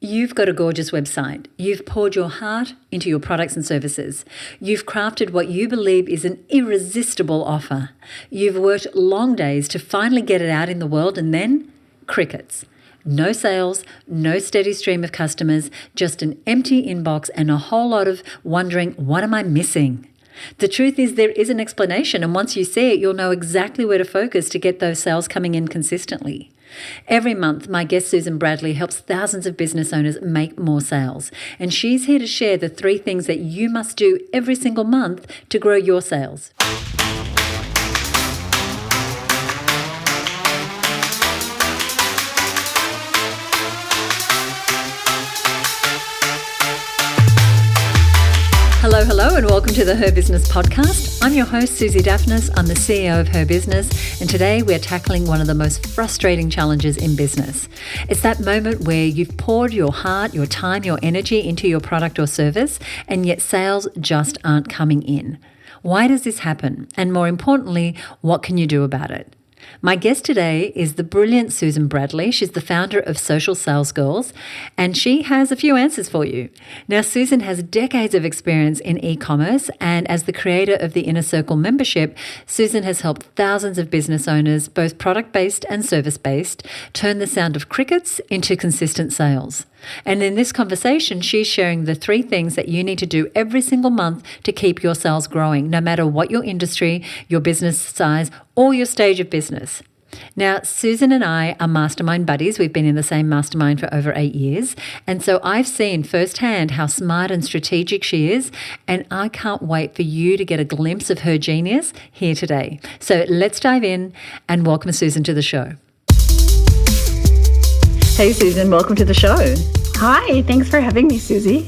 You've got a gorgeous website. You've poured your heart into your products and services. You've crafted what you believe is an irresistible offer. You've worked long days to finally get it out in the world, and then crickets. No sales, no steady stream of customers, just an empty inbox and a whole lot of wondering, what am I missing? The truth is there is an explanation, and once you see it, you'll know exactly where to focus to get those sales coming in consistently. Every month, my guest Susan Bradley helps thousands of business owners make more sales, and she's here to share the 3 things that you must do every single month to grow your sales. Hello, and welcome to the Her Business Podcast. I'm your host, Susie Daphnis. I'm the CEO of Her Business, and today we're tackling one of the most frustrating challenges in business. It's that moment where you've poured your heart, your time, your energy into your product or service, and yet sales just aren't coming in. Why does this happen? And more importantly, what can you do about it? My guest today is the brilliant Susan Bradley. She's the founder of Social Sales Girls, and she has a few answers for you. Now, Susan has decades of experience in e-commerce, and as the creator of the Inner Circle membership, Susan has helped thousands of business owners, both product-based and service-based, turn the sound of crickets into consistent sales. And in this conversation, she's sharing the 3 things that you need to do every single month to keep your sales growing, no matter what your industry, your business size, or your stage of business. Now, Susan and I are mastermind buddies. We've been in the same mastermind for over 8 years. And so I've seen firsthand how smart and strategic she is. And I can't wait for you to get a glimpse of her genius here today. So let's dive in and welcome Susan to the show. Hey, Susan, welcome to the show. Hi, thanks for having me, Susie.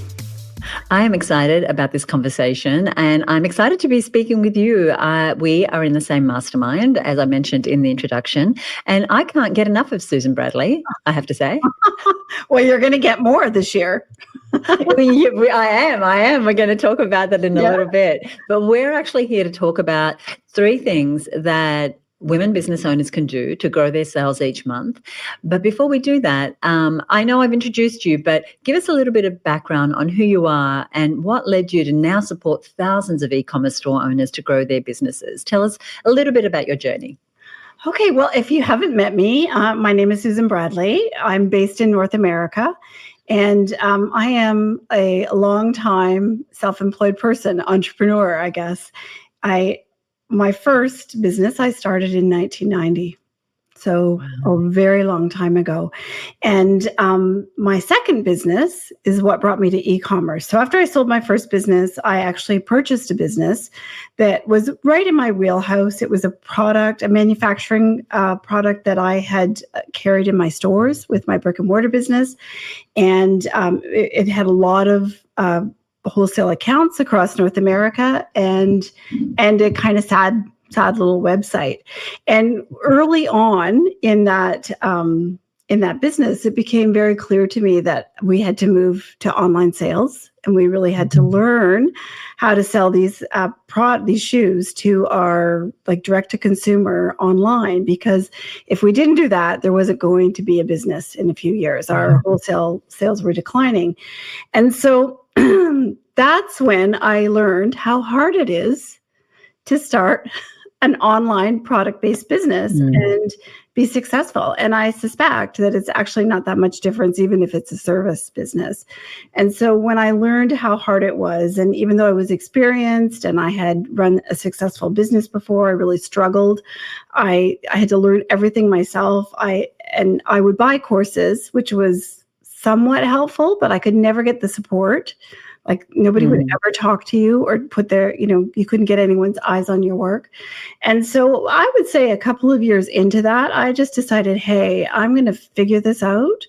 I am excited about this conversation, and I'm excited to be speaking with you. We are in the same mastermind, as I mentioned in the introduction, and I can't get enough of Susan Bradley, I have to say. Well, you're going to get more this year. I am. We're going to talk about that in a little bit. But we're actually here to talk about 3 things that women business owners can do to grow their sales each month. But before we do that, I know I've introduced you, but give us a little bit of background on who you are and what led you to now support thousands of e-commerce store owners to grow their businesses. Tell us a little bit about your journey. Okay, well, if you haven't met me, my name is Susan Bradley. I'm based in North America, and I am a long-time self-employed person, entrepreneur, I guess. My first business I started in 1990, so a very long time ago. And my second business is what brought me to e-commerce. So after I sold my first business, I actually purchased a business that was right in my wheelhouse. It was a manufacturing product that I had carried in my stores with my brick and mortar business. And it had a lot of wholesale accounts across North America and a kind of sad little website. And early on in that business, it became very clear to me that we had to move to online sales, and we really had to learn how to sell these shoes to our direct to consumer online, because if we didn't do that, there wasn't going to be a business in a few years. Our wholesale sales were declining. And so that's when I learned how hard it is to start an online product-based business and be successful. And I suspect that it's actually not that much difference, even if it's a service business. And so when I learned how hard it was, and even though I was experienced and I had run a successful business before, I really struggled. I had to learn everything myself. I would buy courses, which was somewhat helpful, but I could never get the support. Nobody would ever talk to you or put you couldn't get anyone's eyes on your work. And so I would say a couple of years into that, I just decided, hey, I'm going to figure this out,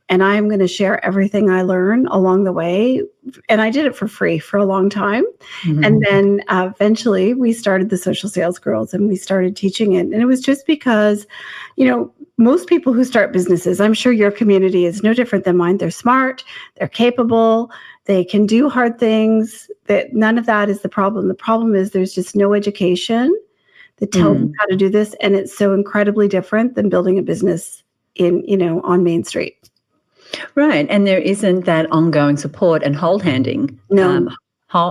and I'm going to share everything I learn along the way. And I did it for free for a long time. And then eventually we started the Social Sales Girls, and we started teaching it. And it was just because, most people who start businesses, I'm sure your community is no different than mine. They're smart, they're capable, they can do hard things. That none of that is the problem. The problem is there's just no education that tells them how to do this, and it's so incredibly different than building a business on Main Street. Right. And there isn't that ongoing support and hold-handing. No.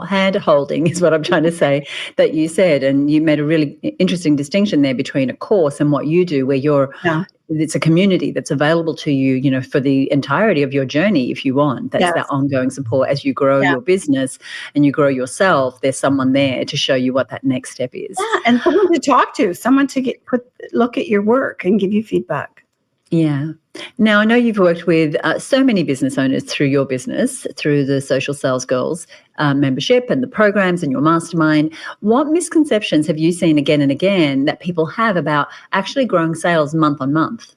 Hand holding is what I'm trying to say that you said. And you made a really interesting distinction there between a course and what you do, where Yeah. it's a community that's available to you, for the entirety of your journey if you want. That's Yes. that ongoing support as you grow Yeah. your business and you grow yourself. There's someone there to show you what that next step is. Yeah, and someone to talk to, someone to look at your work and give you feedback. Yeah. Now, I know you've worked with so many business owners through your business, through the Social Sales Girls membership and the programs and your mastermind. What misconceptions have you seen again and again that people have about actually growing sales month on month?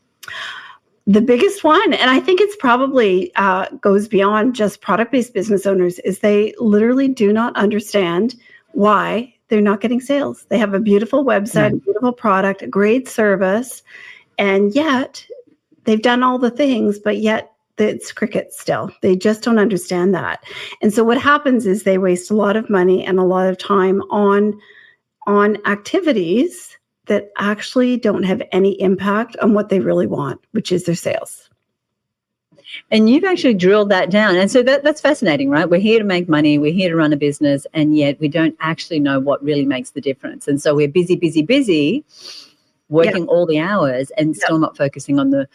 The biggest one, and I think it's probably goes beyond just product-based business owners, is they literally do not understand why they're not getting sales. They have a beautiful website, a beautiful product, a great service, and yet they've done all the things, but yet it's crickets still. They just don't understand that. And so what happens is they waste a lot of money and a lot of time on activities that actually don't have any impact on what they really want, which is their sales. And you've actually drilled that down. And so that's fascinating, right? We're here to make money. We're here to run a business. And yet we don't actually know what really makes the difference. And so we're busy, working all the hours and still not focusing on the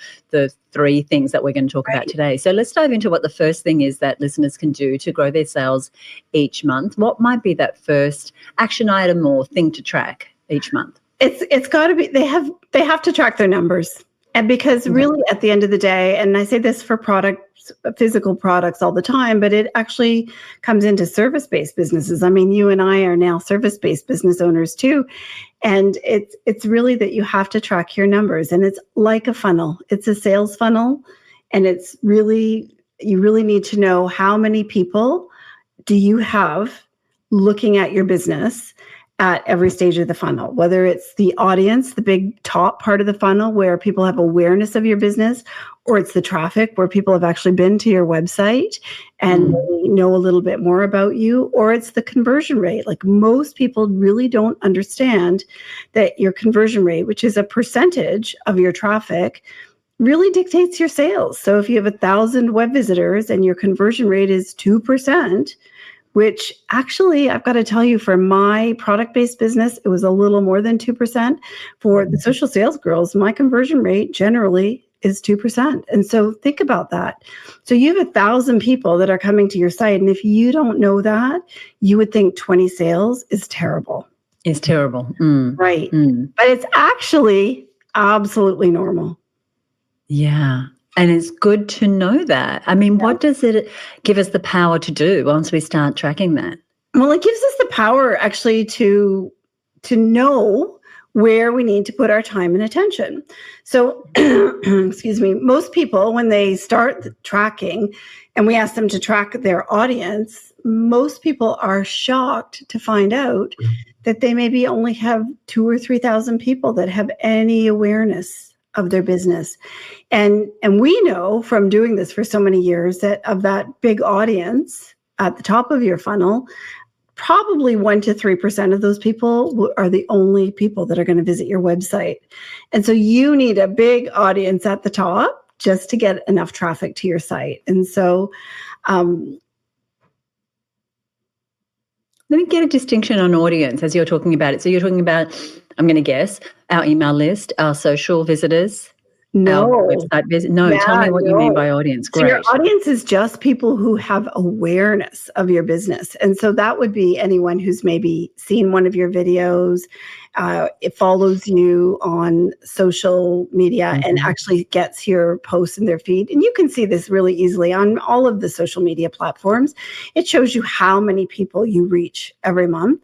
three things that we're going to talk about today. So let's dive into what the first thing is that listeners can do to grow their sales each month. What might be that first action item or thing to track each month? It's got to be, they have to track their numbers. And because really at the end of the day, and I say this for physical products all the time, but it actually comes into service-based businesses. I mean, you and I are now service-based business owners too. And it's really that you have to track your numbers, and it's like a funnel. It's a sales funnel, and it's really, you really need to know how many people do you have looking at your business at every stage of the funnel, whether it's the audience, the big top part of the funnel where people have awareness of your business, or it's the traffic where people have actually been to your website and know a little bit more about you, or it's the conversion rate. Like most people really don't understand that your conversion rate, which is a percentage of your traffic, really dictates your sales. So if you have 1,000 web visitors and your conversion rate is 2%, which actually, I've got to tell you, for my product-based business, it was a little more than 2%. For the Social Sales Girls, my conversion rate generally is 2%. And so think about that. So you have 1,000 people that are coming to your site. And if you don't know that, you would think 20 sales is terrible. It's terrible. Right. But it's actually absolutely normal. Yeah. And it's good to know that. I mean, what does it give us the power to do once we start tracking that? Well, it gives us the power actually to know where we need to put our time and attention. So, excuse me, most people, when they start tracking and we ask them to track their audience, most people are shocked to find out that they maybe only have 2,000 or 3,000 people that have any awareness of their business. And we know from doing this for so many years that of that big audience at the top of your funnel, probably 1% to 3% of those people are the only people that are going to visit your website. And so you need a big audience at the top just to get enough traffic to your site. And so let me get a distinction on audience as you're talking about it. So you're talking about, I'm going to guess, our email list, our social visitors, our website visit. No, tell me what you mean by audience. Great. So your audience is just people who have awareness of your business. And so that would be anyone who's maybe seen one of your videos, it follows you on social media and actually gets your posts in their feed. And you can see this really easily on all of the social media platforms. It shows you how many people you reach every month.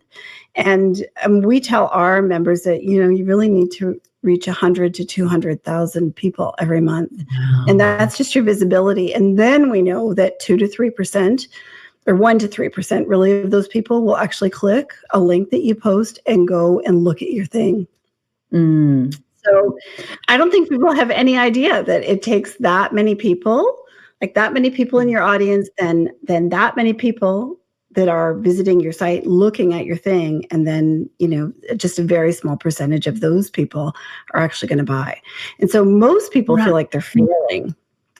And we tell our members that, you really need to reach 100 to 200,000 people every month. Wow. And that's just your visibility. And then we know that 2 to 3% or 1 to 3% really of those people will actually click a link that you post and go and look at your thing. So I don't think people have any idea that it takes that many people, like that many people in your audience, then that many people that are visiting your site, looking at your thing, and then, just a very small percentage of those people are actually going to buy. And so most people feel like they're failing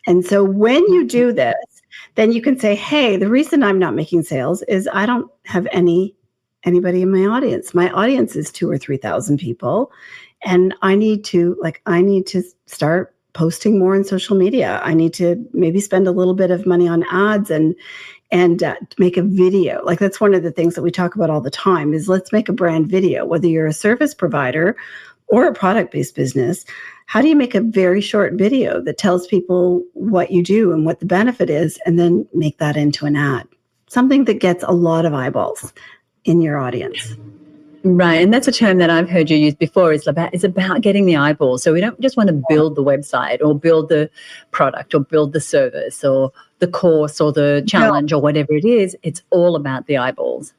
And so when you do this, then you can say, hey, the reason I'm not making sales is I don't have anybody in my audience. My audience is 2,000 or 3,000 people. And I need to start posting more on social media. I need to maybe spend a little bit of money on ads and make a video. Like, that's one of the things that we talk about all the time is let's make a brand video, whether you're a service provider or a product-based business. How do you make a very short video that tells people what you do and what the benefit is, and then make that into an ad? Something that gets a lot of eyeballs in your audience. Right. And that's a term that I've heard you use before. It's about getting the eyeballs. So we don't just want to build the website or build the product or build the service or the course or the challenge or whatever it is. It's all about the eyeballs.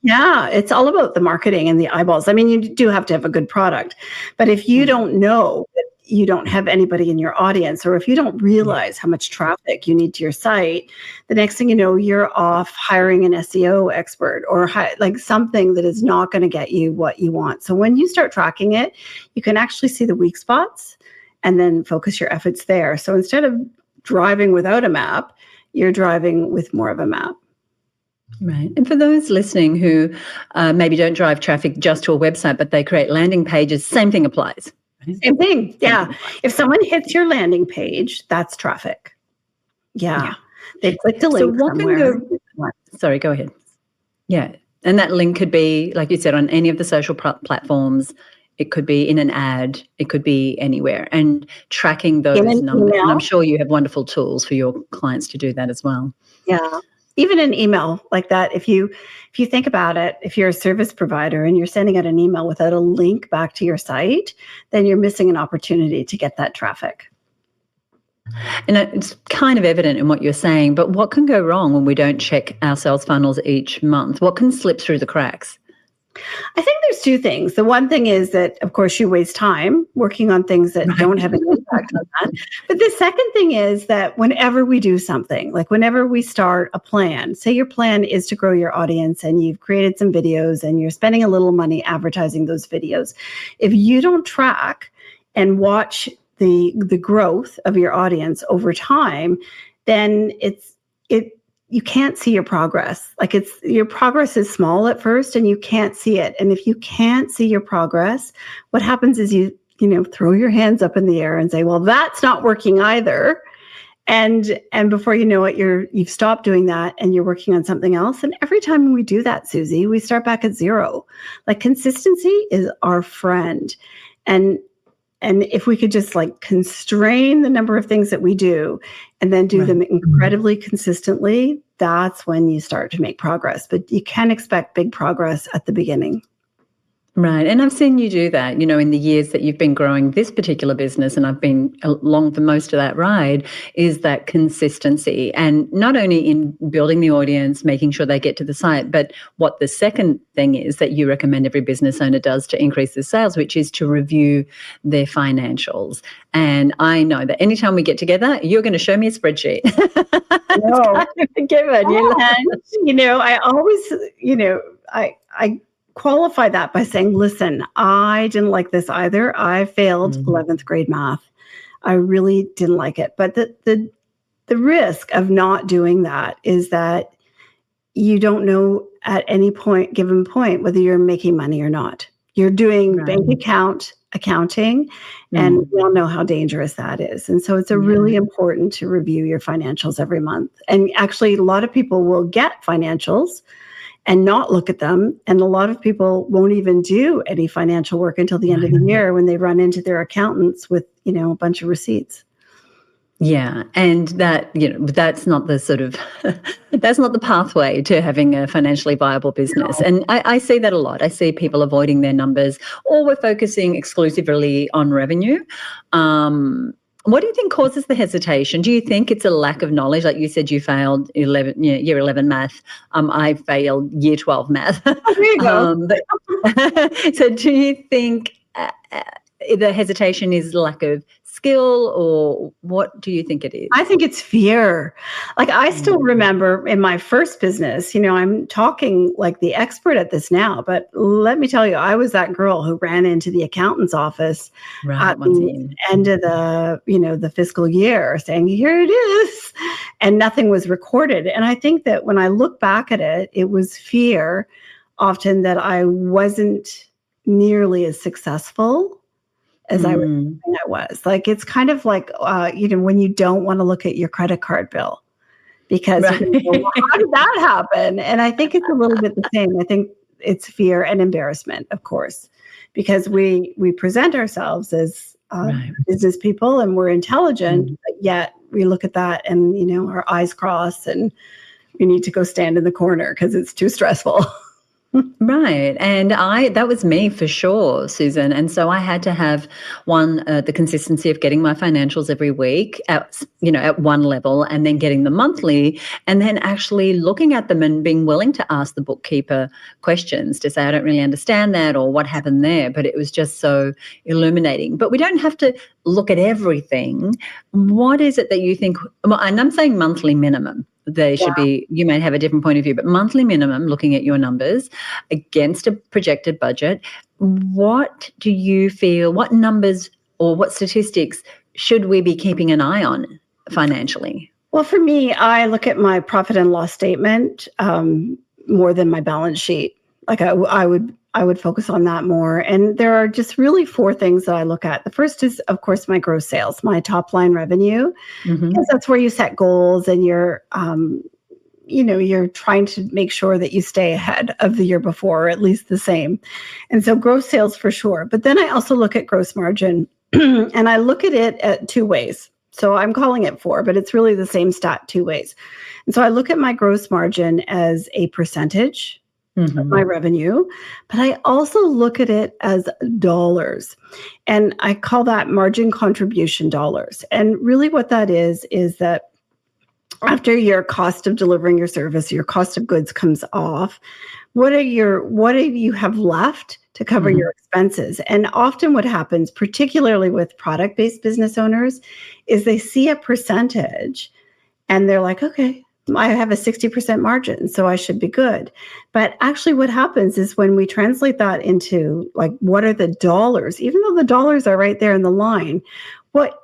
Yeah, it's all about the marketing and the eyeballs. I mean, you do have to have a good product, but if you don't know that you don't have anybody in your audience, or if you don't realize how much traffic you need to your site, the next thing you know, you're off hiring an SEO expert or like something that is not going to get you what you want. So when you start tracking it, you can actually see the weak spots and then focus your efforts there. So instead of driving without a map, you're driving with more of a map. Right. And for those listening who maybe don't drive traffic just to a website, but they create landing pages, same thing applies. Same thing. Yeah. If someone hits your landing page, that's traffic. Yeah. They clicked a link somewhere. Sorry, go ahead. Yeah. And that link could be, like you said, on any of the social platforms. It could be in an ad. It could be anywhere. And tracking those numbers. And I'm sure you have wonderful tools for your clients to do that as well. Yeah. Even an email like that, if you think about it, if you're a service provider and you're sending out an email without a link back to your site, then you're missing an opportunity to get that traffic. And it's kind of evident in what you're saying, but what can go wrong when we don't check our sales funnels each month? What can slip through the cracks? I think there's two things. The one thing is that, of course, you waste time working on things that don't have an impact on that. But the second thing is that whenever we do something, like whenever we start a plan, say your plan is to grow your audience and you've created some videos and you're spending a little money advertising those videos, if you don't track and watch the growth of your audience over time, then you can't see your progress. Like your progress is small at first and you can't see it. And if you can't see your progress, what happens is you throw your hands up in the air and say, well, that's not working either. And before you know it, you've stopped doing that and you're working on something else. And every time we do that, Susie, we start back at zero. Like, consistency is our friend. And if we could just like constrain the number of things that we do and then do them incredibly consistently, that's when you start to make progress. But you can expect big progress at the beginning. Right. And I've seen you do that, in the years that you've been growing this particular business, and I've been along for most of that ride, is that consistency. And not only in building the audience, making sure they get to the site, but what the second thing is that you recommend every business owner does to increase their sales, which is to review their financials. And I know that anytime we get together, you're going to show me a spreadsheet. No, kind of a given. I always, I qualify that by saying, listen, I didn't like this either. I failed 11th grade math. I really didn't like it. But the risk of not doing that is that you don't know at any given point whether you're making money or not. You're doing bank accounting, and we all know how dangerous that is. And so it's really important to review your financials every month. And actually, a lot of people will get financials and not look at them. And a lot of people won't even do any financial work until the end of the year when they run into their accountants with, a bunch of receipts. Yeah. And that, that's not the sort of, that's not the pathway to having a financially viable business. No. And I see that a lot. I see people avoiding their numbers, or we're focusing exclusively on revenue. What do you think causes the hesitation? Do you think it's a lack of knowledge? Like you said, you failed year 11 math. I failed year 12 math. Oh, there you go. So do you think the hesitation is lack of skill, or what do you think it is? I think it's fear. Like I still remember in my first business, I'm talking like the expert at this now, but let me tell you, I was that girl who ran into the accountant's office Right, at once a the year. end of the fiscal year saying, here it is. And nothing was recorded. And I think that when I look back at it, it was fear often that I wasn't nearly as successful as I was Mm. thinking I was. Like, it's kind of like, when you don't want to look at your credit card bill because you're Right. going to go, well, how did that happen? And I think it's a little bit the same. I think it's fear and embarrassment, of course, because we present ourselves as Right. business people and we're intelligent, but yet we look at that and, our eyes cross and we need to go stand in the corner because it's too stressful. Right. And that was me for sure, Susan. And so I had to have the consistency of getting my financials every week at one level, and then getting them monthly, and then actually looking at them and being willing to ask the bookkeeper questions to say, I don't really understand that, or what happened there. But it was just so illuminating. But we don't have to look at everything. What is it that you think, and I'm saying monthly minimum. They should be, you may have a different point of view, but monthly minimum, looking at your numbers against a projected budget, what do you feel, what numbers or what statistics should we be keeping an eye on financially? Well, for me, I look at my profit and loss statement more than my balance sheet. Like I would focus on that more. And there are just really 4 things that I look at. The first is, of course, my gross sales, my top line revenue, because that's where you set goals and you're trying to make sure that you stay ahead of the year before, or at least the same. And so gross sales for sure. But then I also look at gross margin and I look at it at 2 ways. So I'm calling it 4, but it's really the same stat 2 ways. And so I look at my gross margin as a percentage of my revenue, but I also look at it as dollars. And I call that margin contribution dollars. And really what that is that after your cost of delivering your service, your cost of goods comes off, what do you have left to cover your expenses? And often what happens, particularly with product-based business owners, is they see a percentage and they're like, okay, I have a 60% margin, so I should be good. But actually what happens is when we translate that into like, what are the dollars, even though the dollars are right there in the line,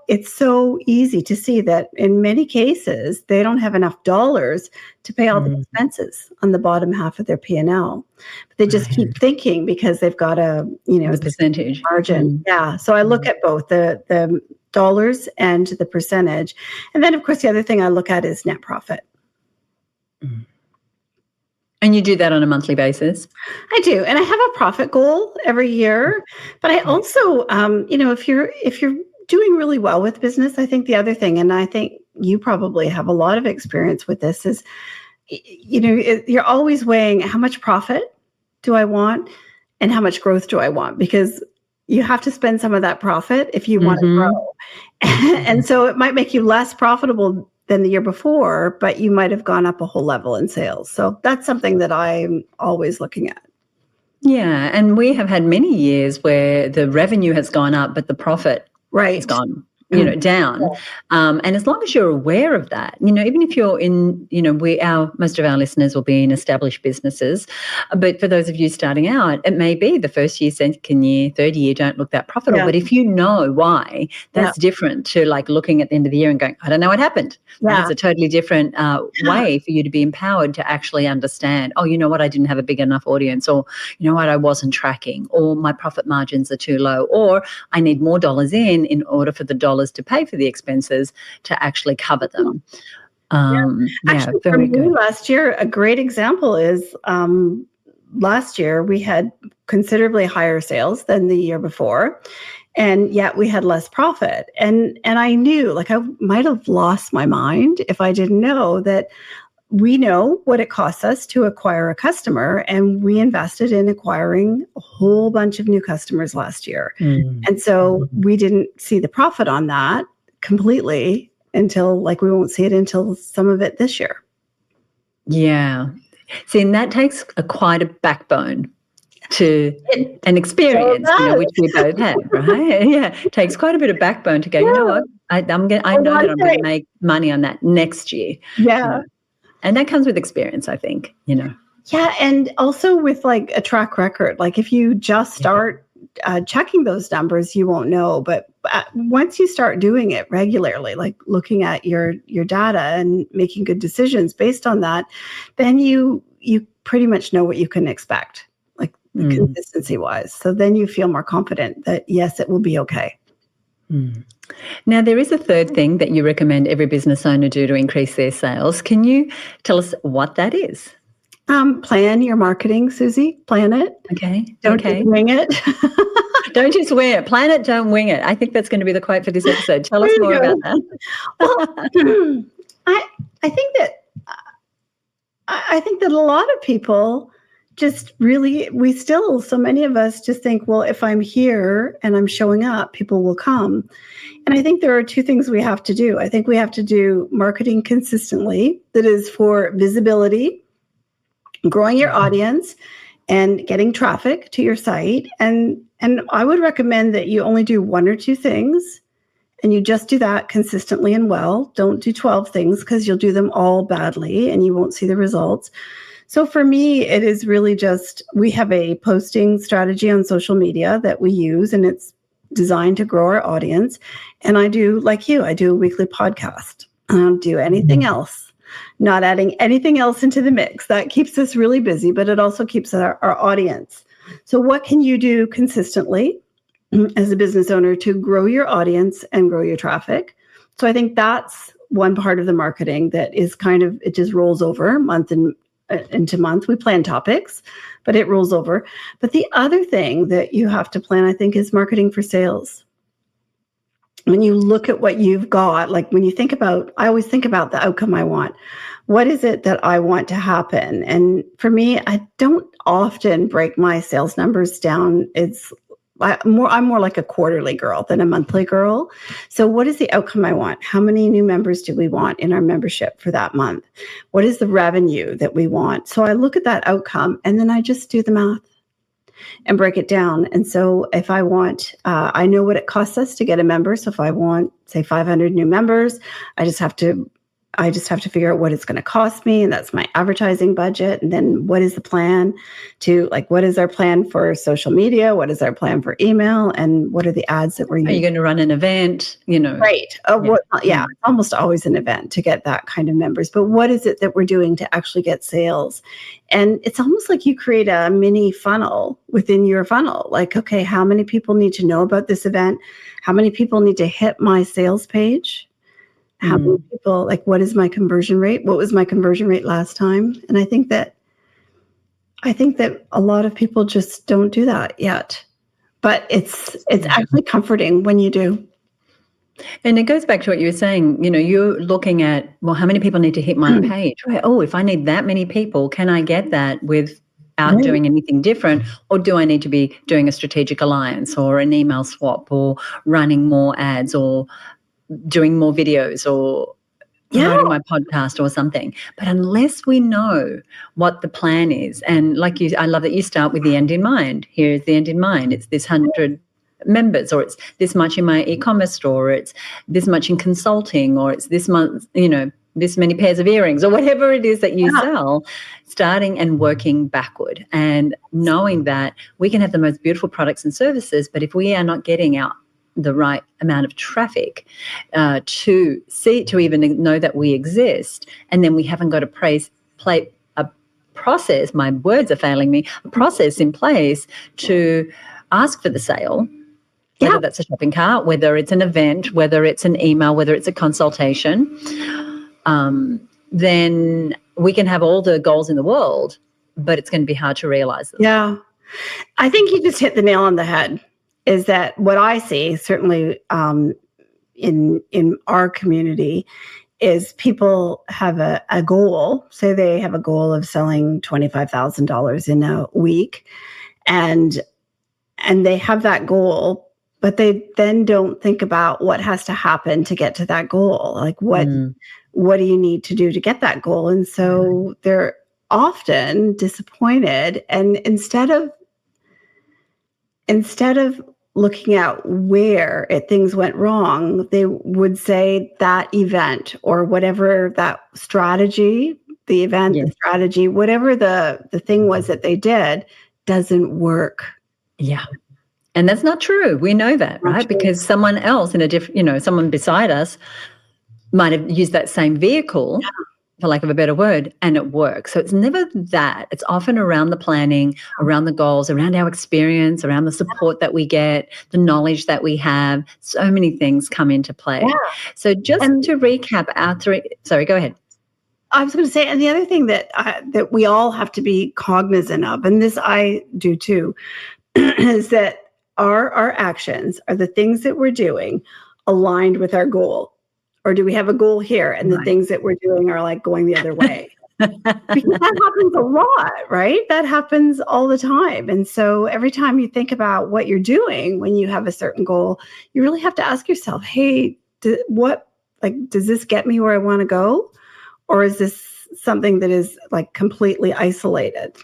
it's so easy to see that in many cases, they don't have enough dollars to pay all the expenses on the bottom half of their P&L. But they just keep thinking because they've got a percentage margin. Yeah. So I look at both the dollars and the percentage. And then, of course, the other thing I look at is net profit. And you do that on a monthly basis? I do. And I have a profit goal every year. But I also, if you're doing really well with business, I think the other thing, and I think you probably have a lot of experience with this, is, you're always weighing how much profit do I want and how much growth do I want? Because you have to spend some of that profit if you want to grow. And so it might make you less profitable than the year before, but you might have gone up a whole level in sales. So that's something that I'm always looking at. Yeah. And we have had many years where the revenue has gone up, but the profit has gone down. And as long as you're aware of that, even if you're in, most of our listeners will be in established businesses, but for those of you starting out, it may be the first year, second year, third year don't look that profitable. Yeah. But if you know why, that's different to like looking at the end of the year and going, I don't know what happened. Yeah. That's a totally different way for you to be empowered to actually understand, oh, you know what, I didn't have a big enough audience, or you know what, I wasn't tracking, or my profit margins are too low, or I need more dollars in order for the dollars to pay for the expenses to actually cover them. Actually, very for me, good. last year, a great example is last year we had considerably higher sales than the year before, and yet we had less profit. And I knew, like, I might have lost my mind if I didn't know that we know what it costs us to acquire a customer, and we invested in acquiring a whole bunch of new customers last year. And so we didn't see the profit on that completely until, like, we won't see it until some of it this year. Yeah. See, and that takes quite a backbone to an experience, which we both have, right? Yeah, it takes quite a bit of backbone to go, you know what, I know that I'm going to make money on that next year. Yeah. And that comes with experience, I think, Yeah, and also with like a track record. Like if you just start checking those numbers, you won't know. But once you start doing it regularly, like looking at your data and making good decisions based on that, then you pretty much know what you can expect, like consistency wise. So then you feel more confident that yes, it will be okay. Now, there is a third thing that you recommend every business owner do to increase their sales. Can you tell us what that is? Plan your marketing, Susie. Plan it. Okay. Don't just wing it. Don't just wing it. Plan it, don't wing it. I think that's going to be the quote for this episode. Tell us more about that. Well, I think that a lot of people just really, so many of us just think, well, if I'm here and I'm showing up, people will come. And I think there are two things we have to do. I think we have to do marketing consistently, that is for visibility, growing your audience, and getting traffic to your site. And I would recommend that you only do one or two things, and you just do that consistently and well. Don't do 12 things, because you'll do them all badly and you won't see the results. So for me, it is really just, we have a posting strategy on social media that we use, and it's designed to grow our audience. And I do, like you, I do a weekly podcast. I don't do anything else. Not adding anything else into the mix. That keeps us really busy, but it also keeps our audience. So what can you do consistently as a business owner to grow your audience and grow your traffic? So I think that's one part of the marketing that is kind of, it just rolls over into month. We plan topics, but it rolls over. But the other thing that you have to plan, I think, is marketing for sales. When you look at what you've got, like when you think about, I always think about the outcome I want. What is it that I want to happen? And for me, I don't often break my sales numbers down. I'm more like a quarterly girl than a monthly girl. So what is the outcome I want? How many new members do we want in our membership for that month? What is the revenue that we want? So I look at that outcome, and then I just do the math and break it down. And so if I want, I know what it costs us to get a member. So if I want, say, 500 new members, I just have to figure out what it's going to cost me. And that's my advertising budget. And then what is the plan what is our plan for social media? What is our plan for email? And what are the ads that we're using? Are you going to run an event? Right. It's almost always an event to get that kind of members. But what is it that we're doing to actually get sales? And it's almost like you create a mini funnel within your funnel. Like, okay, how many people need to know about this event? How many people need to hit my sales page? How many people, what is my conversion rate? What was my conversion rate last time? And I think that a lot of people just don't do that yet. But it's actually comforting when you do. And it goes back to what you were saying, you're looking at, well, how many people need to hit my page? Oh, if I need that many people, can I get that without doing anything different? Or do I need to be doing a strategic alliance or an email swap or running more ads or doing more videos or promoting my podcast or something? But unless we know what the plan is, and I love that you start with the end in mind. Here's the end in mind. It's this 100 members, or it's this much in my e-commerce store, or it's this much in consulting, or it's this month, this many pairs of earrings, or whatever it is that you sell, starting and working backward and knowing that we can have the most beautiful products and services, but if we are not getting out the right amount of traffic to even know that we exist, and then we haven't got a process, my words are failing me, a process in place to ask for the sale, whether that's a shopping cart, whether it's an event, whether it's an email, whether it's a consultation, then we can have all the goals in the world, but it's going to be hard to realize them. Yeah. I think you just hit the nail on the head. Is that what I see, certainly in our community, is people have a goal. Say they have a goal of selling $25,000 in a week, and they have that goal, but they then don't think about what has to happen to get to that goal. Like what do you need to do to get that goal? And so they're often disappointed, and instead of instead of looking at where things went wrong, they would say that event or whatever that strategy, the event, the strategy, whatever the thing was that they did doesn't work. Yeah. And that's not true. We know that, right? Because someone else in a different, someone beside us might have used that same vehicle, for lack of a better word, and it works. So it's never that. It's often around the planning, around the goals, around our experience, around the support that we get, the knowledge that we have. So many things come into play. Yeah. So just to recap our sorry, go ahead. I was going to say, and the other thing that we all have to be cognizant of, and this I do too, is that our actions are the things that we're doing aligned with our goal? Or do we have a goal here and the things that we're doing are like going the other way? Because that happens a lot, right? That happens all the time. And so every time you think about what you're doing when you have a certain goal, you really have to ask yourself, hey, does this get me where I want to go? Or is this something that is like completely isolated?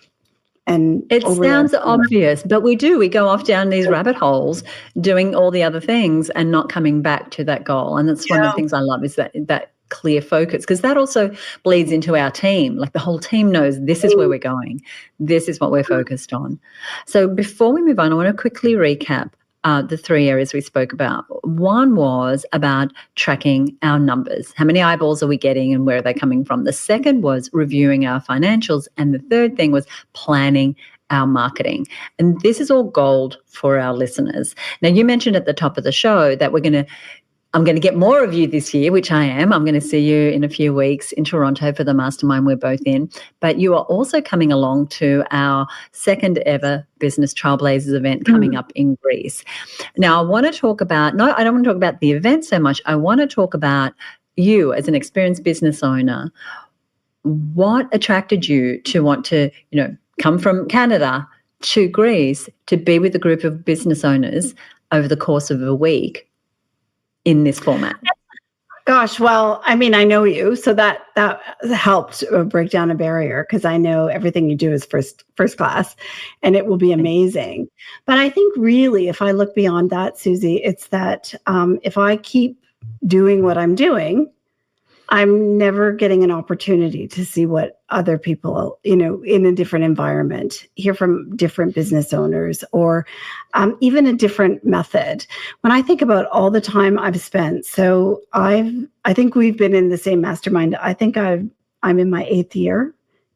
And it sounds obvious, but we go off down these rabbit holes doing all the other things and not coming back to that goal. And that's one of the things I love is that clear focus, because that also bleeds into our team. Like the whole team knows this is where we're going. This is what we're focused on. So before we move on, I want to quickly recap the 3 areas we spoke about. One was about tracking our numbers. How many eyeballs are we getting and where are they coming from? The second was reviewing our financials. And the third thing was planning our marketing. And this is all gold for our listeners. Now, you mentioned at the top of the show that I'm going to get more of you this year, which I am. I'm going to see you in a few weeks in Toronto for the mastermind we're both in. But you are also coming along to our second ever Business Trailblazers event coming up in Greece. Now, I want to talk about, I don't want to talk about the event so much. I want to talk about you as an experienced business owner. What attracted you to want to, come from Canada to Greece to be with a group of business owners over the course of a week in this format? Gosh, well, I mean, I know you, so that helped break down a barrier, because I know everything you do is first class, and it will be amazing. But I think really, if I look beyond that, Susie, it's that if I keep doing what I'm doing, I'm never getting an opportunity to see what other people, in a different environment, hear from different business owners, or even a different method. When I think about all the time I've spent, so I think we've been in the same mastermind. I think I'm in my 8th year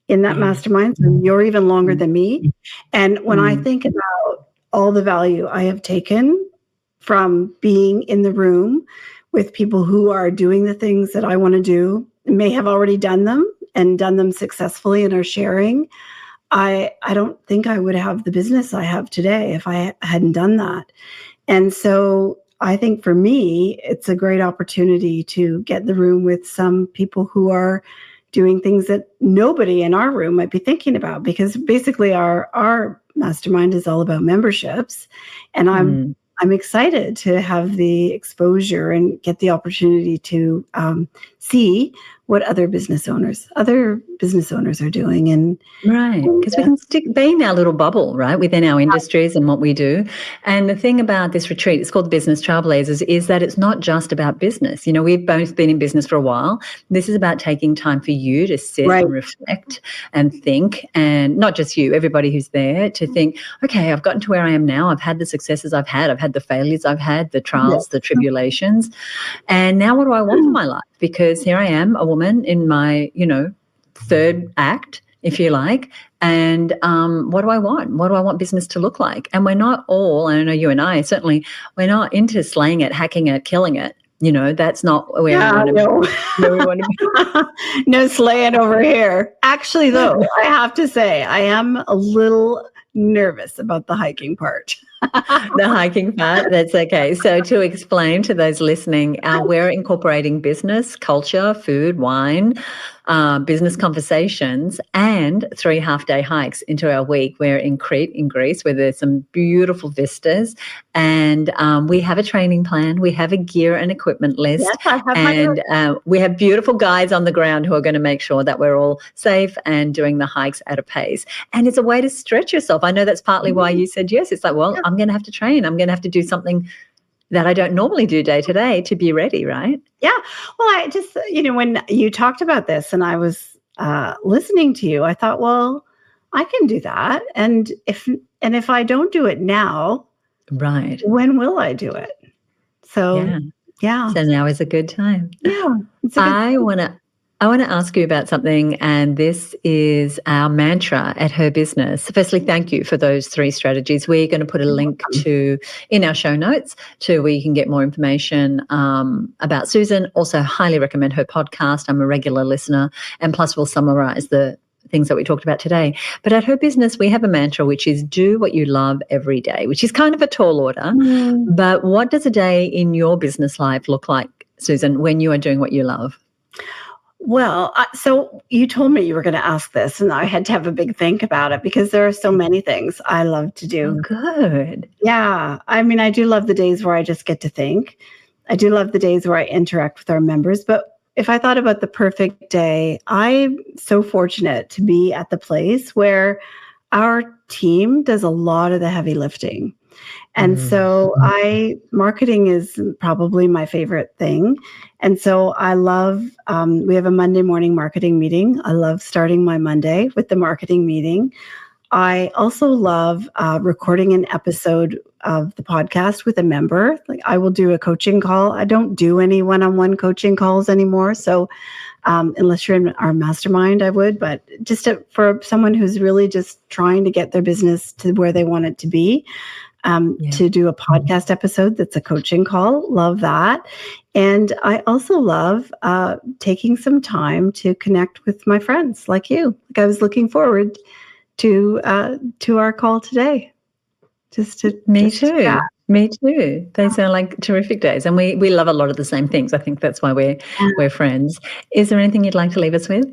in that mastermind. So you're even longer than me. And when I think about all the value I have taken from being in the room with people who are doing the things that I want to do, may have already done them and done them successfully and are sharing, I don't think I would have the business I have today if I hadn't done that. And so I think for me, it's a great opportunity to get in the room with some people who are doing things that nobody in our room might be thinking about, because basically our mastermind is all about memberships. And I'm excited to have the exposure and get the opportunity to see what other business owners are doing. And right, because we can be in our little bubble, right, within our industries and what we do. And the thing about this retreat, it's called Business Trailblazers, is that it's not just about business. We've both been in business for a while. This is about taking time for you to sit and reflect and think, and not just you, everybody who's there, to think, okay, I've gotten to where I am now. I've had the successes I've had the failures I've had, the trials, the tribulations, and now what do I want for my life? Because here I am, a woman in my, third act, if you like, and what do I want? What do I want business to look like? And we're not all, I know you and I, certainly, we're not into slaying it, hacking it, killing it. That's not where we want to be. No slaying over here. Actually, though, I have to say, I am a little nervous about the hiking part. The hiking part, that's okay. So to explain to those listening, we're incorporating business, culture, food, wine, business conversations and 3 half-day hikes into our week. We're in Crete in Greece, where there's some beautiful vistas, and we have a training plan. We have a gear and equipment list, Yes, I have and we have beautiful guides on the ground who are going to make sure that we're all safe and doing the hikes at a pace. And it's a way to stretch yourself. I know that's partly why you said yes. It's like, well, I'm going to have to train. I'm going to have to do something that I don't normally do day to day to be ready, right? Yeah. Well, I just, when you talked about this and I was listening to you, I thought, well, I can do that. And if I don't do it now, right, when will I do it? So, yeah. So now is a good time. Yeah. I want to ask you about something, and this is our mantra at Her Business. Firstly, thank you for those 3 strategies. We're going to put a link in our show notes to where you can get more information about Susan. Also, highly recommend her podcast. I'm a regular listener, and plus we'll summarize the things that we talked about today. But at Her Business, we have a mantra, which is do what you love every day, which is kind of a tall order. But what does a day in your business life look like, Susan, when you are doing what you love? Well, so you told me you were going to ask this, and I had to have a big think about it because there are so many things I love to do. Oh, good. Yeah. I mean, I do love the days where I just get to think. I do love the days where I interact with our members. But if I thought about the perfect day, I'm so fortunate to be at the place where our team does a lot of the heavy lifting. And so marketing is probably my favorite thing. And so I love, we have a Monday morning marketing meeting. I love starting my Monday with the marketing meeting. I also love recording an episode of the podcast with a member. Like I will do a coaching call. I don't do any one-on-one coaching calls anymore. So unless you're in our mastermind, I would. But just for someone who's really just trying to get their business to where they want it to be, to do a podcast episode that's a coaching call. Love that. And I also love taking some time to connect with my friends like you. Like I was looking forward to our call today. Me too. They sound like terrific days. And we love a lot of the same things. I think that's why we're friends. Is there anything you'd like to leave us with?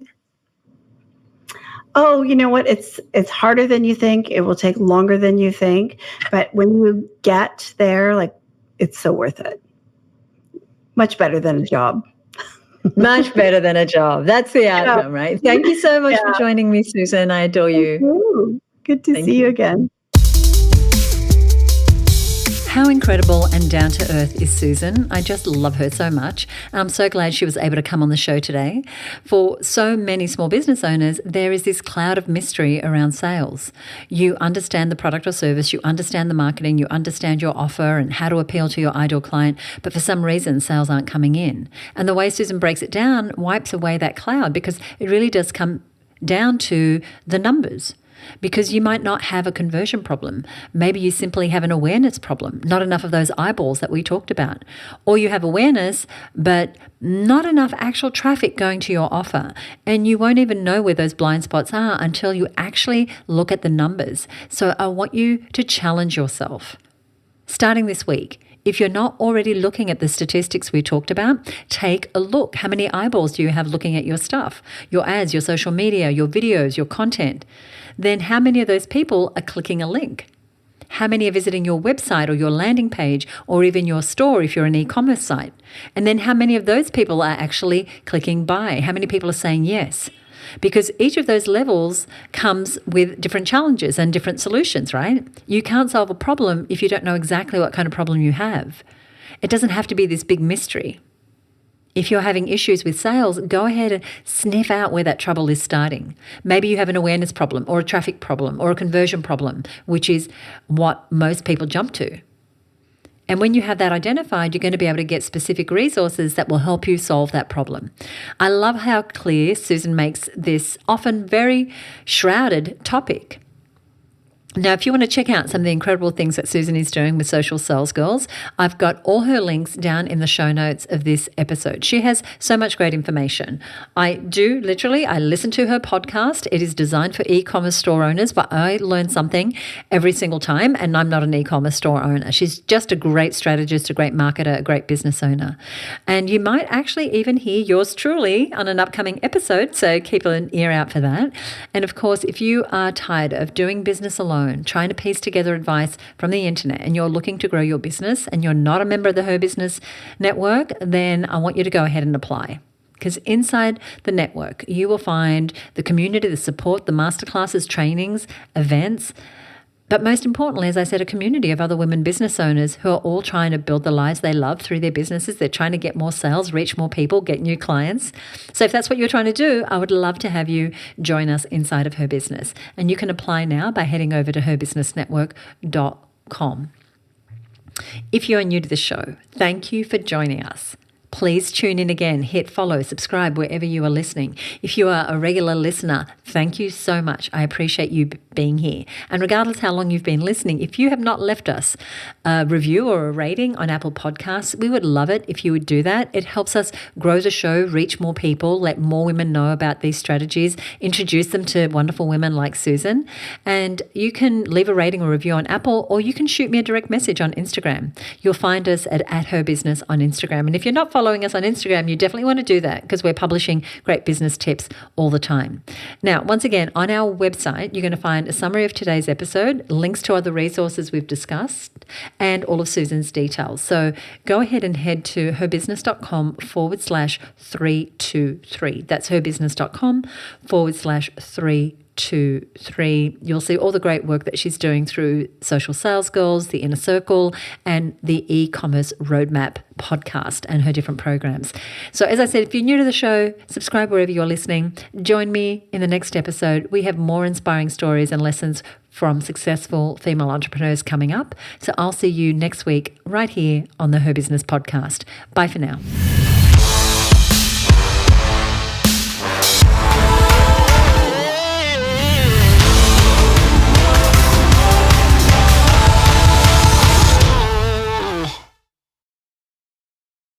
Oh, you know what? It's harder than you think. It will take longer than you think. But when you get there, like it's so worth it. Much better than a job. Much better than a job. That's the outcome, right? Thank you so much for joining me, Susan. I adore you. Good to see you again. How incredible and down to earth is Susan. I just love her so much. I'm so glad she was able to come on the show today. For so many small business owners, there is this cloud of mystery around sales. You understand the product or service, you understand the marketing, you understand your offer and how to appeal to your ideal client, but for some reason, sales aren't coming in. And the way Susan breaks it down wipes away that cloud because it really does come down to the numbers. Because you might not have a conversion problem. Maybe you simply have an awareness problem, not enough of those eyeballs that we talked about. Or you have awareness, but not enough actual traffic going to your offer. And you won't even know where those blind spots are until you actually look at the numbers. So I want you to challenge yourself. Starting this week, if you're not already looking at the statistics we talked about, take a look. How many eyeballs do you have looking at your stuff, your ads, your social media, your videos, your content? Then how many of those people are clicking a link? How many are visiting your website or your landing page or even your store if you're an e-commerce site? And then how many of those people are actually clicking buy? How many people are saying yes? Because each of those levels comes with different challenges and different solutions, right? You can't solve a problem if you don't know exactly what kind of problem you have. It doesn't have to be this big mystery. If you're having issues with sales, go ahead and sniff out where that trouble is starting. Maybe you have an awareness problem or a traffic problem or a conversion problem, which is what most people jump to. And when you have that identified, you're going to be able to get specific resources that will help you solve that problem. I love how clear Susan makes this often very shrouded topic. Now, if you want to check out some of the incredible things that Susan is doing with Social Sales Girls, I've got all her links down in the show notes of this episode. She has so much great information. I listen to her podcast. It is designed for e-commerce store owners, but I learn something every single time, and I'm not an e-commerce store owner. She's just a great strategist, a great marketer, a great business owner. And you might actually even hear yours truly on an upcoming episode, so keep an ear out for that. And of course, if you are tired of doing business alone, trying to piece together advice from the internet, and you're looking to grow your business and you're not a member of the Her Business Network, then I want you to go ahead and apply. Because inside the network, you will find the community, the support, the masterclasses, trainings, events, but most importantly, as I said, a community of other women business owners who are all trying to build the lives they love through their businesses. They're trying to get more sales, reach more people, get new clients. So if that's what you're trying to do, I would love to have you join us inside of Her Business. And you can apply now by heading over to herbusinessnetwork.com. If you're new to the show, thank you for joining us. Please tune in again, hit follow, subscribe wherever you are listening. If you are a regular listener, thank you so much. I appreciate you being here. And regardless how long you've been listening, if you have not left us a review or a rating on Apple Podcasts, we would love it if you would do that. It helps us grow the show, reach more people, let more women know about these strategies, introduce them to wonderful women like Susan. And you can leave a rating or review on Apple, or you can shoot me a direct message on Instagram. You'll find us at @herbusiness on Instagram. And if you're not following us on Instagram, you definitely want to do that because we're publishing great business tips all the time. Now, once again, on our website, you're going to find a summary of today's episode, links to other resources we've discussed, and all of Susan's details. So go ahead and head to herbusiness.com/323. That's herbusiness.com/323. You'll see all the great work that she's doing through Social Sales Girls, the Inner Circle, and the e-commerce roadmap podcast and her different programs. So as I said, if you're new to the show, subscribe wherever you're listening. Join me in the next episode. We have more inspiring stories and lessons from successful female entrepreneurs coming up. So I'll see you next week right here on the Her Business podcast. Bye for now.